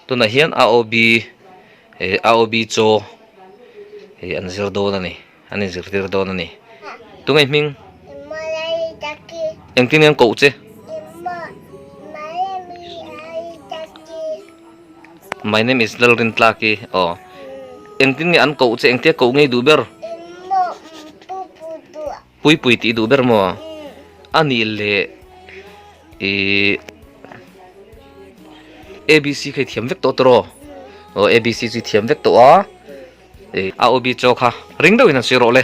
tu na hian AOB cho an zir do na ni ani zir tir do na ni tu ngai ming yang tin yang ko che my name is Lalrin Tlaki oh yang tin ngi an ko che yang te ko ngai du ber pui pui ti du ber mo ani le ABC khai thiam vek to tro ABC chi thiam vek to a AOB cho kha ring do ina siro le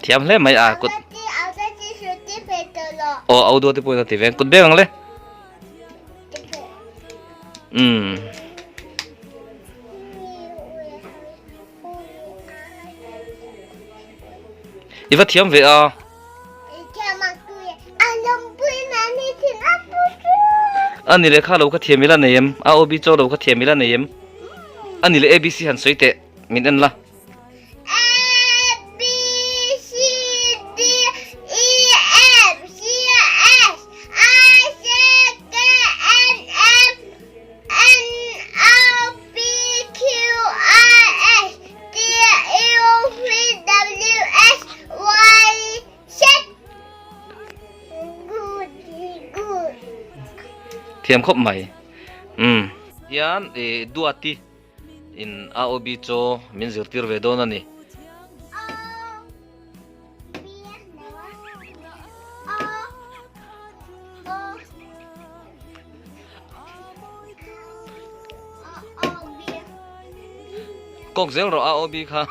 thiam le mai a kut auto te poi te ven kut be ang le iwa thiam ve a ani le kha lo ka thiamila neyem AOB cho lo ka thiamila neyem ani le ABC han soite min an la thiam khop mai hian duati in AOB cho min zir tir ve don ani kok zel ro AOB kha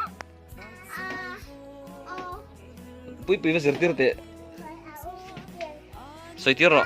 pui pui ve zir tir te soi tir ro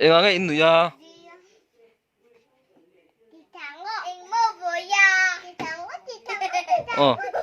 Ê ngang in nuya. Thì thằng ngọ anh mơ với à. Thì thằng ngọ thì thằng ngọ thì thằng Ờ. ngọ.